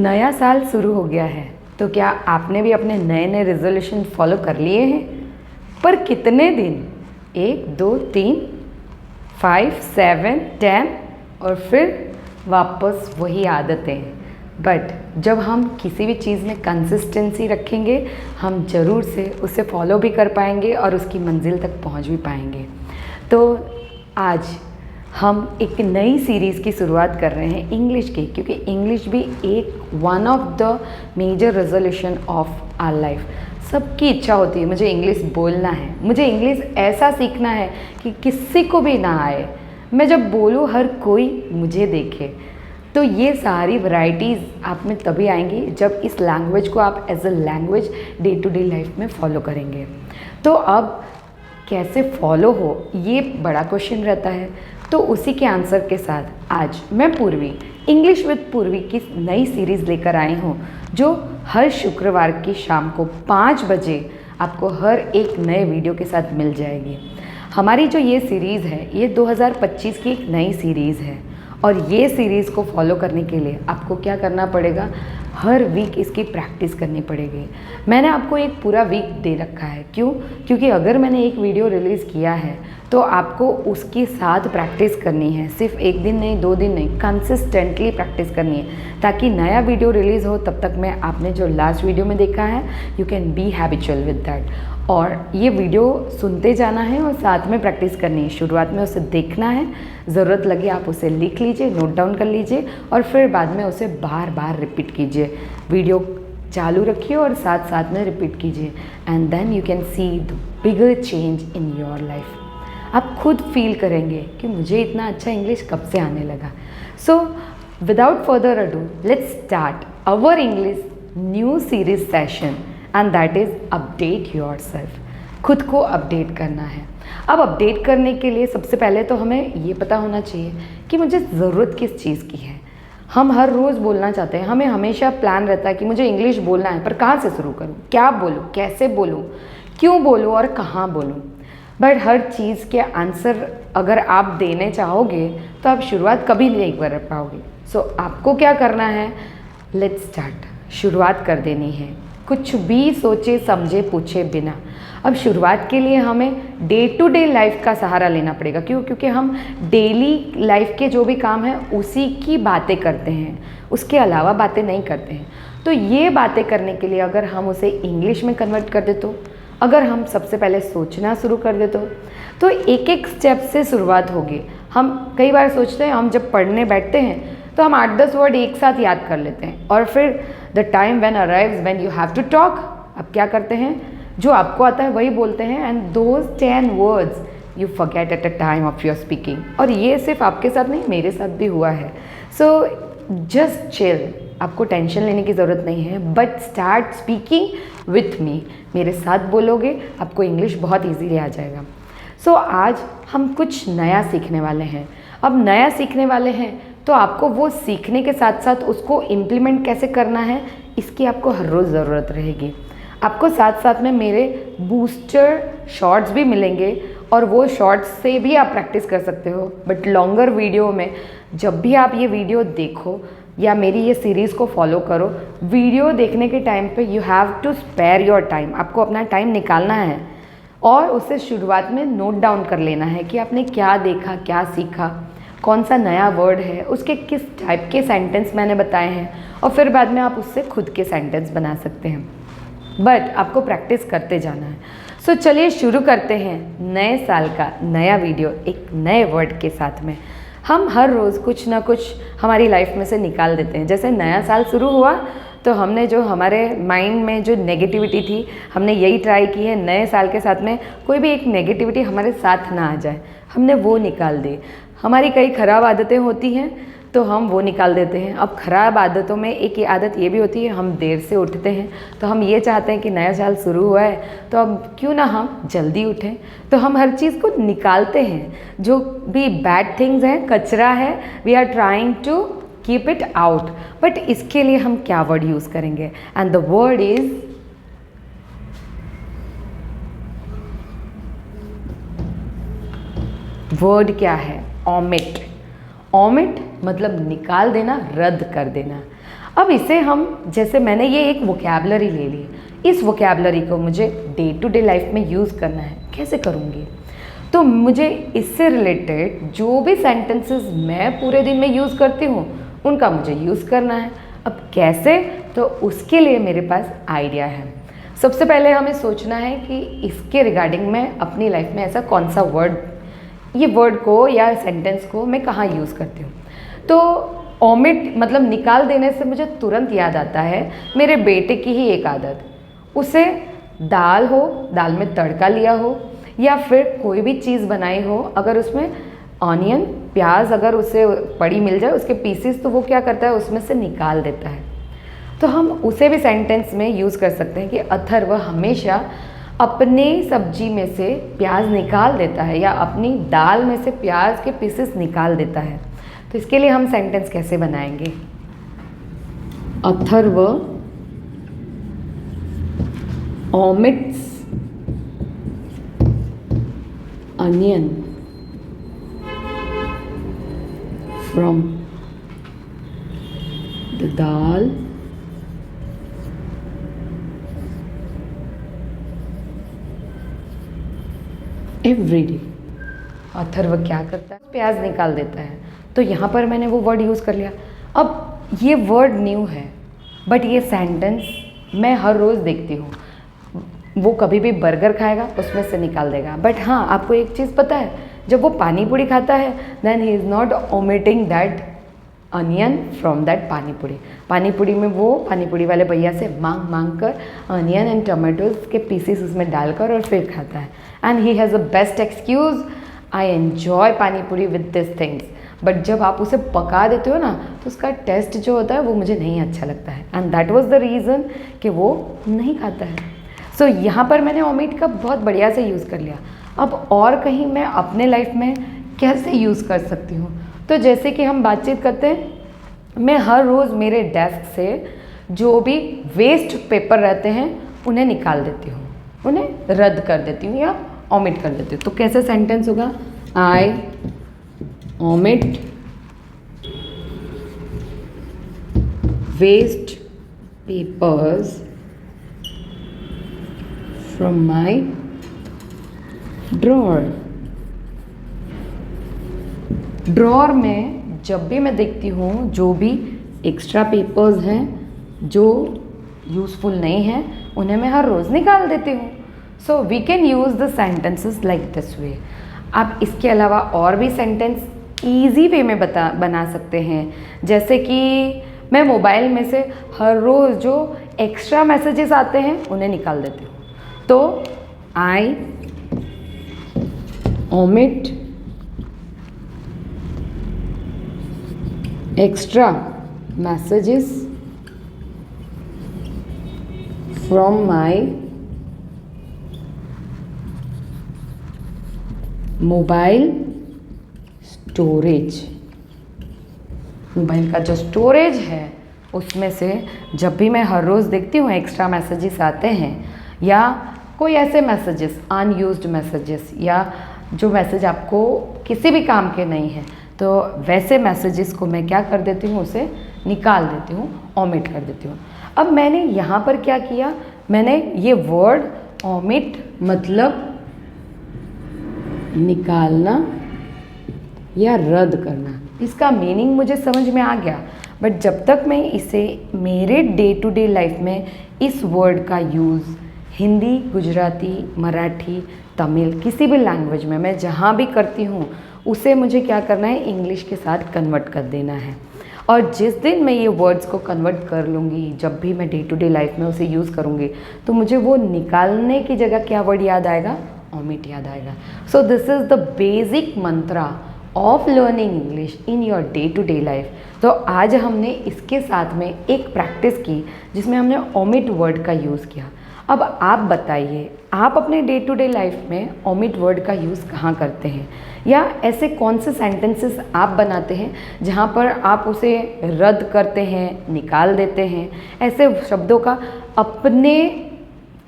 नया साल शुरू हो गया है, तो क्या आपने भी अपने नए नए रेजोल्यूशन फॉलो कर लिए हैं? पर कितने दिन? 1, 2, 3, 5, 7, 10 और फिर वापस वही आदतें। बट जब हम किसी भी चीज़ में कंसिस्टेंसी रखेंगे, हम ज़रूर से उसे फॉलो भी कर पाएंगे और उसकी मंजिल तक पहुंच भी पाएंगे। तो आज हम एक नई सीरीज़ की शुरुआत कर रहे हैं इंग्लिश की, क्योंकि इंग्लिश भी एक one of the major resolution of our life. सबकी इच्छा होती है मुझे इंग्लिश बोलना है, मुझे इंग्लिश ऐसा सीखना है कि किसी को भी ना आए, मैं जब बोलूँ हर कोई मुझे देखे। तो ये सारी वैरायटीज़ आप में तभी आएंगी जब इस लैंग्वेज को आप as a language day to day life में फॉलो करेंगे। तो अब कैसे फॉलो हो, ये बड़ा क्वेश्चन रहता है। तो उसी के आंसर के साथ आज मैं पूर्वी, इंग्लिश विद पूर्वी की नई सीरीज़ लेकर आई हूँ, जो हर शुक्रवार की शाम को 5 बजे आपको हर एक नए वीडियो के साथ मिल जाएगी। हमारी जो ये सीरीज़ है, ये 2025 की एक नई सीरीज़ है और ये सीरीज़ को फॉलो करने के लिए आपको क्या करना पड़ेगा, हर वीक इसकी प्रैक्टिस करनी पड़ेगी। मैंने आपको एक पूरा वीक दे रखा है। क्यों? क्योंकि अगर मैंने एक वीडियो रिलीज़ किया है तो आपको उसके साथ प्रैक्टिस करनी है। सिर्फ एक दिन नहीं, 2 दिन नहीं, कंसिस्टेंटली प्रैक्टिस करनी है, ताकि नया वीडियो रिलीज़ हो तब तक में आपने जो लास्ट वीडियो में देखा है, you can be habitual with that. और ये वीडियो सुनते जाना है और साथ में प्रैक्टिस करनी है। शुरुआत में उसे देखना है, ज़रूरत लगे आप उसे लिख लीजिए, नोट डाउन कर लीजिए और फिर बाद में उसे बार बार रिपीट कीजिए। वीडियो चालू रखिए और साथ साथ में रिपीट कीजिए, and then you can see the bigger change in your life. आप खुद फील करेंगे कि मुझे इतना अच्छा इंग्लिश कब से आने लगा। So without further ado, let's start our English new series session, and that is update yourself. खुद को अपडेट करना है। अब अपडेट करने के लिए सबसे पहले तो हमें ये पता होना चाहिए कि मुझे ज़रूरत किस चीज़ की है। हम हर रोज़ बोलना चाहते हैं, हमें हमेशा प्लान रहता है कि मुझे इंग्लिश बोलना है, पर कहाँ से शुरू करूँ, क्या बोलूँ, कैसे बोलूँ, क्यों बोलूँ और कहाँ बोलूँ। बट हर चीज़ के आंसर अगर आप देने चाहोगे तो आप शुरुआत कभी नहीं कर पाओगे। सो आपको क्या करना है, लेट्स स्टार्ट। शुरुआत कर देनी है, कुछ भी सोचे समझे पूछे बिना। अब शुरुआत के लिए हमें डे टू डे लाइफ का सहारा लेना पड़ेगा। क्यों? क्योंकि हम डेली लाइफ के जो भी काम हैं उसी की बातें करते हैं, उसके अलावा बातें नहीं करते हैं। तो ये बातें करने के लिए अगर हम उसे इंग्लिश में कन्वर्ट कर दे, तो अगर हम सबसे पहले सोचना शुरू कर दे तो एक एक स्टेप से शुरुआत होगी। हम कई बार सोचते हैं, हम जब पढ़ने बैठते हैं तो हम 8-10 वर्ड एक साथ याद कर लेते हैं और फिर the time when arrives when you have to talk, अब क्या करते हैं, जो आपको आता है वही बोलते हैं, and those 10 words you forget at a time of your speaking. और ये सिर्फ आपके साथ नहीं, मेरे साथ भी हुआ है। सो जस्ट चिल, आपको टेंशन लेने की ज़रूरत नहीं है, but start speaking with me. मेरे साथ बोलोगे आपको इंग्लिश बहुत ईजीली आ जाएगा। सो आज हम कुछ नया सीखने वाले हैं। अब नया सीखने वाले हैं तो आपको वो सीखने के साथ साथ उसको इम्प्लीमेंट कैसे करना है, इसकी आपको हर रोज़ ज़रूरत रहेगी। आपको साथ साथ में मेरे बूस्टर शॉर्ट्स भी मिलेंगे और वो शॉर्ट्स से भी आप प्रैक्टिस कर सकते हो। बट लॉन्गर वीडियो में जब भी आप ये वीडियो देखो या मेरी ये सीरीज़ को फॉलो करो, वीडियो देखने के टाइम पे you have to spare your time. आपको अपना टाइम निकालना है और उसे शुरुआत में नोट डाउन कर लेना है कि आपने क्या देखा, क्या सीखा, कौन सा नया वर्ड है, उसके किस टाइप के सेंटेंस मैंने बताए हैं, और फिर बाद में आप उससे खुद के सेंटेंस बना सकते हैं। बट आपको प्रैक्टिस करते जाना है। सो चलिए शुरू करते हैं नए साल का नया वीडियो एक नए वर्ड के साथ में। हम हर रोज़ कुछ ना कुछ हमारी लाइफ में से निकाल देते हैं। जैसे नया साल शुरू हुआ तो हमने जो हमारे माइंड में जो नेगेटिविटी थी, हमने यही ट्राई की है नए साल के साथ में कोई भी एक नेगेटिविटी हमारे साथ ना आ जाए, हमने वो निकाल दी। हमारी कई ख़राब आदतें होती हैं तो हम वो निकाल देते हैं। अब ख़राब आदतों में एक ये आदत ये भी होती है, हम देर से उठते हैं, तो हम ये चाहते हैं कि नया साल शुरू हुआ है तो अब क्यों ना हम जल्दी उठें। तो हम हर चीज़ को निकालते हैं, जो भी बैड थिंग्स हैं, कचरा है, we are trying to keep it out. But इसके लिए हम क्या वर्ड यूज़ करेंगे, and the word is word क्या है, ओमिट। ओमिट मतलब निकाल देना, रद्द कर देना। अब इसे हम, जैसे मैंने ये एक वोकैबलरी ले ली, इस वोकैबलरी को मुझे डे टू डे लाइफ में यूज़ करना है, कैसे करूँगी? तो मुझे इससे रिलेटेड जो भी सेंटेंसेस मैं पूरे दिन में यूज़ करती हूँ उनका मुझे यूज़ करना है। अब कैसे? तो उसके लिए मेरे पास आइडिया है। सबसे पहले हमें सोचना है कि इसके रिगार्डिंग मैं अपनी लाइफ में ऐसा कौन सा वर्ड, ये वर्ड को या सेंटेंस को मैं कहाँ यूज़ करती हूँ। तो ओमिट मतलब निकाल देने से मुझे तुरंत याद आता है मेरे बेटे की ही एक आदत, उसे दाल हो, दाल में तड़का लिया हो या फिर कोई भी चीज़ बनाई हो, अगर उसमें ऑनियन प्याज अगर उसे पड़ी मिल जाए उसके पीसेस, तो वो क्या करता है उसमें से निकाल देता है। तो हम उसे भी सेंटेंस में यूज़ कर सकते हैं कि अथर्व हमेशा अपने सब्जी में से प्याज निकाल देता है या अपनी दाल में से प्याज के पीसेस निकाल देता है। तो इसके लिए हम सेंटेंस कैसे बनाएंगे? Atharva omits onion from the dal every day। Atharva क्या करता है? प्याज निकाल देता है। तो यहाँ पर मैंने वो वर्ड यूज़ कर लिया। अब ये वर्ड न्यू है, बट ये सेंटेंस मैं हर रोज़ देखती हूँ। वो कभी भी बर्गर खाएगा उसमें से निकाल देगा, बट हाँ आपको एक चीज़ पता है, जब वो पानी पूरी खाता है then he is not omitting that onion from that pani puri. पानी पूरी में वो पानी पूरी वाले भैया से मांग मांग कर अनियन एंड टमाटोज के पीसेस उसमें डालकर और फिर खाता है। And he has a best excuse, I enjoy पानी पूरी विद दिस थिंग्स। बट जब आप उसे पका देते हो ना तो उसका टेस्ट जो होता है वो मुझे नहीं अच्छा लगता है, and that was the reason कि वो नहीं खाता है। सो यहाँ पर मैंने ओमिट का बहुत बढ़िया से यूज़ कर लिया। अब और कहीं मैं अपने लाइफ में कैसे यूज़ कर सकती हूँ? तो जैसे कि हम बातचीत करते हैं, मैं हर रोज़ मेरे डेस्क से जो भी वेस्ट पेपर रहते हैं उन्हें निकाल देती हूँ, उन्हें रद्द कर देती हूँ या ओमिट कर देती हूँ। तो कैसे सेंटेंस होगा? आई omit waste papers from my drawer। Drawer में जब भी मैं देखती हूँ जो भी एक्स्ट्रा पेपर्स हैं जो यूज़फुल नहीं हैं उन्हें मैं हर रोज़ निकाल देती हूँ। So we can use the sentences like this way. आप इसके अलावा और भी सेंटेंस ईजी वे में बना सकते हैं, जैसे कि मैं मोबाइल में से हर रोज़ जो एक्स्ट्रा मैसेजेस आते हैं उन्हें निकाल देती हूँ। तो I omit extra messages from my mobile storage. Mobile का जो स्टोरेज है उसमें से जब भी मैं हर रोज़ देखती हूँ एक्स्ट्रा मैसेजेस आते हैं या कोई ऐसे मैसेजेस अनयूज्ड मैसेजेस या जो मैसेज आपको किसी भी काम के नहीं हैं, तो वैसे मैसेजेस को मैं क्या कर देती हूँ, उसे निकाल देती हूँ, ओमिट कर देती हूँ। अब मैंने यहाँ पर क्या किया, मैंने ये वर्ड ओमिट मतलब निकालना या रद्द करना, इसका मीनिंग मुझे समझ में आ गया। बट जब तक मैं इसे मेरे डे टू डे लाइफ में इस वर्ड का यूज़ हिंदी, गुजराती, मराठी, तमिल किसी भी लैंग्वेज में मैं जहाँ भी करती हूँ उसे मुझे क्या करना है, इंग्लिश के साथ कन्वर्ट कर देना है। और जिस दिन मैं ये वर्ड्स को कन्वर्ट कर लूँगी, जब भी मैं डे टू डे लाइफ में उसे यूज़ करूँगी, तो मुझे वो निकालने की जगह क्या वर्ड याद आएगा, ओमिट याद आएगा। So this is the basic mantra of learning English in your day to day life. तो आज हमने इसके साथ में एक प्रैक्टिस की जिसमें हमने ओमिट वर्ड का यूज़ किया। अब आप बताइए, आप अपने डे टू डे लाइफ में ओमिट वर्ड का यूज़ कहाँ करते हैं, या ऐसे कौन से सेंटेंसेस आप बनाते हैं जहाँ पर आप उसे रद्द करते हैं, निकाल देते हैं, ऐसे शब्दों का अपने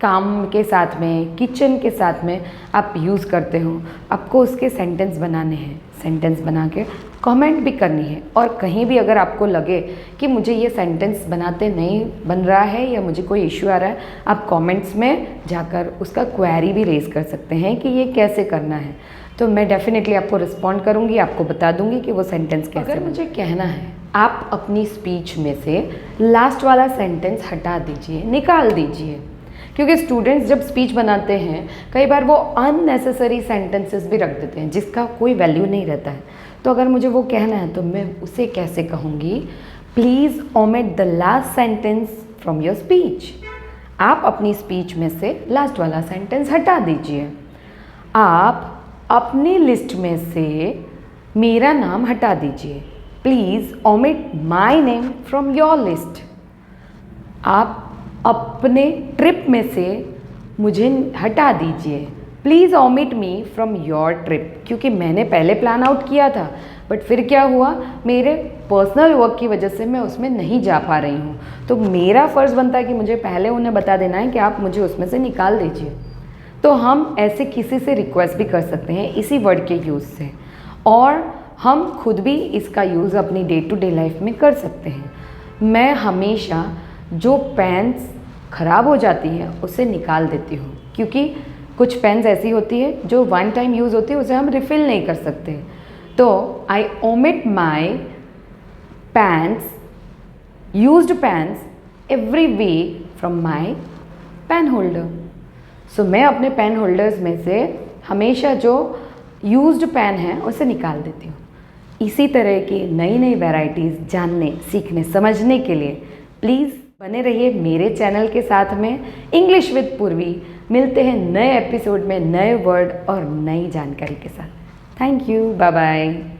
काम के साथ में, किचन के साथ में आप यूज़ करते हो, आपको उसके सेंटेंस बनाने हैं। सेंटेंस बना के कमेंट भी करनी है। और कहीं भी अगर आपको लगे कि मुझे ये सेंटेंस बनाते नहीं बन रहा है या मुझे कोई इश्यू आ रहा है, आप कमेंट्स में जाकर उसका क्वेरी भी रेज़ कर सकते हैं कि ये कैसे करना है। तो मैं डेफिनेटली आपको रिस्पॉन्ड करूँगी, आपको बता दूँगी कि वो सेंटेंस कैसे। अगर मुझे कहना है, आप अपनी स्पीच में से लास्ट वाला सेंटेंस हटा दीजिए, निकाल दीजिए, क्योंकि स्टूडेंट्स जब स्पीच बनाते हैं कई बार वो अननेसेसरी सेंटेंसेस भी रख देते हैं जिसका कोई वैल्यू नहीं रहता है। तो अगर मुझे वो कहना है तो मैं उसे कैसे कहूँगी, please omit the last sentence from your speech. आप अपनी स्पीच में से लास्ट वाला सेंटेंस हटा दीजिए। आप अपनी लिस्ट में से मेरा नाम हटा दीजिए। Please omit my name from your list. आप अपने ट्रिप में से मुझे हटा दीजिए। Please omit me from your trip, क्योंकि मैंने पहले प्लान आउट किया था बट फिर क्या हुआ, मेरे पर्सनल वर्क की वजह से मैं उसमें नहीं जा पा रही हूँ। तो मेरा फ़र्ज़ बनता है कि मुझे पहले उन्हें बता देना है कि आप मुझे उसमें से निकाल दीजिए। तो हम ऐसे किसी से रिक्वेस्ट भी कर सकते हैं इसी वर्ड के यूज़ से, और हम खुद भी इसका यूज़ अपनी डे टू डे लाइफ में कर सकते हैं। मैं हमेशा जो पेन्स ख़राब हो जाती हैं उसे निकाल देती हूँ, क्योंकि कुछ पेन्स ऐसी होती है जो वन टाइम यूज़ होती है, उसे हम रिफ़िल नहीं कर सकते। तो I omit my pens, used pens every week from my pen holder. So मैं अपने पेन होल्डर्स में से हमेशा जो यूज्ड पेन है उसे निकाल देती हूँ। इसी तरह की नई नई वैरायटीज़ जानने, सीखने, समझने के लिए प्लीज़ बने रहिए मेरे चैनल के साथ में इंग्लिश विद पूर्वी। मिलते हैं नए एपिसोड में नए वर्ड और नई जानकारी के साथ। Thank you, bye bye.